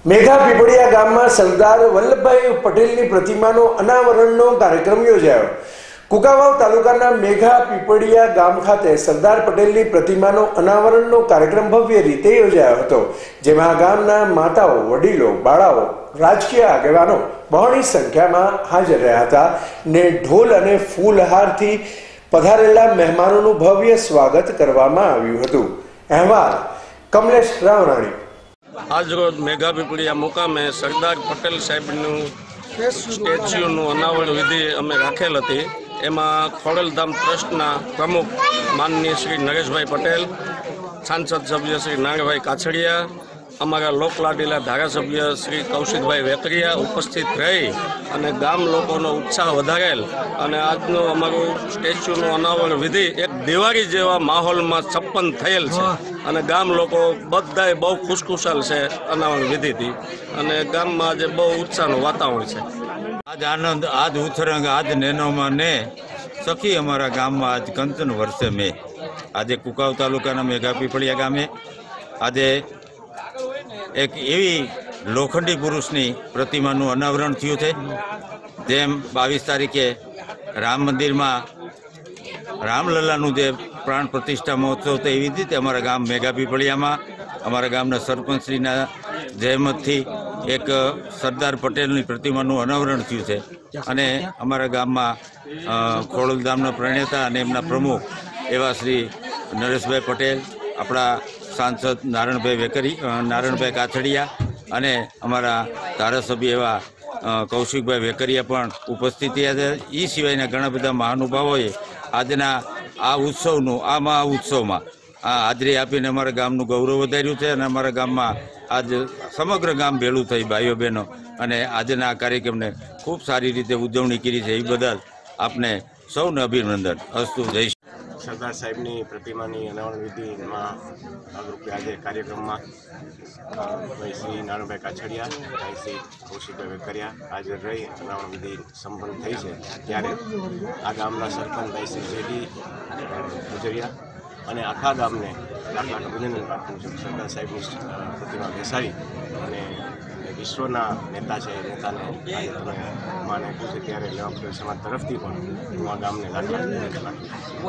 મેઘા પીપળિયા ગામમાં સરદાર વલ્લભભાઈ પટેલની પ્રતિમાનો અનાવરણનો કાર્યક્રમ યોજાયો। કુંકાવાવ તાલુકાના મેઘા પીપળિયા ગામ ખાતે સરદાર પટેલની પ્રતિમાનો અનાવરણનો કાર્યક્રમ ભવ્ય રીતે યોજાયો હતો, જેમાં ગામના માતાઓ, વડીલો, બાળાઓ, રાજકીય આગેવાનો બહોળી સંખ્યામાં હાજર રહ્યા હતા ને ઢોલ અને ફૂલહારથી પધારેલા મહેમાનોનું ભવ્ય સ્વાગત કરવામાં આવ્યું હતું। અહેવાલ કમલેશ રાવરાણી। आज रोज मेघा पीपळिया मुकामे सरदार पटेल साहेबનું સ્ટેચ્યુનું અનાવરણ વિધિ અમે રાખેલ હતી। એમાં ખોડલધામ ટ્રસ્ટના પ્રમુખ માનનીય શ્રી નરેશભાઈ પટેલ, સાંસદ સભ્ય શ્રી નારાયણભાઈ કાછડિયા, અમારા લોકલાડીલા ધારાસભ્ય શ્રી કૌશિકભાઈ વેકરિયા ઉપસ્થિત રહી અને ગામ લોકોનો ઉત્સાહ વધારેલ અને આજનું અમારું સ્ટેચ્યુનું અનાવરણ વિધિ એક દિવાળી જેવા માહોલમાં સંપન્ન થયેલ છે અને ગામ લોકો બધાએ બહુ ખુશખુશાલ છે અનાવરણ વિધિથી અને ગામમાં આજે બહુ ઉત્સાહનું વાતાવરણ છે। આજ આનંદ, આજ ઉથરંગ, આજ નેનોમાં ને સખી અમારા ગામમાં આજ કંચન વર્ષે મેં આજે કુંકાવ તાલુકાના મેઘા પીપળિયા ગામે આજે એક એવી લોખંડી પુરુષની પ્રતિમાનું અનાવરણ થયું છે। જેમ 22 તારીખે રામ મંદિરમાં રામલલ્લાનું જે પ્રાણ પ્રતિષ્ઠા મહોત્સવ હતો, એવી રીતે અમારા ગામ મેઘા પીપળિયામાં અમારા ગામના સરપંચશ્રીના જહેમતથી એક સરદાર પટેલની પ્રતિમાનું અનાવરણ થયું છે અને અમારા ગામમાં ખોડલધામના પ્રણેતા અને એમના પ્રમુખ એવા શ્રી નરેશભાઈ પટેલ, આપણા સાંસદ નારાયણભાઈ કાછડિયા અને અમારા ધારાસભ્ય એવા કૌશિકભાઈ વેકરિયા પણ ઉપસ્થિત રહ્યા છે। એ સિવાયના ઘણા બધા મહાનુભાવોએ આજના આ ઉત્સવનું, આ મહા ઉત્સવમાં હાજરી આપીને અમારા ગામનું ગૌરવ વધાર્યું છે અને અમારા ગામમાં આજ સમગ્ર ગામ ભેળું થઈ ભાઈઓ બહેનો અને આજના આ કાર્યક્રમને ખૂબ સારી રીતે ઉજવણી કરી છે। એ બદલ આપને સૌને અભિનંદન અસ્તુ। જય સરદાર સાહેબની પ્રતિમાની અનાવરણ વિધિમાં ભાગરૂપે આજે કાર્યક્રમમાં ભાઈ શ્રી નારાયણભાઈ કાછડિયા, ભાઈ શ્રી કૌશિકભાઈ વેકરિયા હાજર રહી અનાવરણ વિધિ સંપન્ન થઈ છે। ત્યારે આ ગામના સરપંચ ભાઈ શ્રી જેડી ગુજરિયા અને આખા ગામને લાખ અભિનંદન પાઠવું છું। સરદાર સાહેબની પ્રતિમા બેસાડી અને વિશ્વના નેતા છે, એ નેતાને આજે તમે માન આપ્યું છે, ત્યારે લેવા પટેલ સમાજ તરફથી પણ હું આ ગામને લાખ અભિનંદન પાઠવું છું।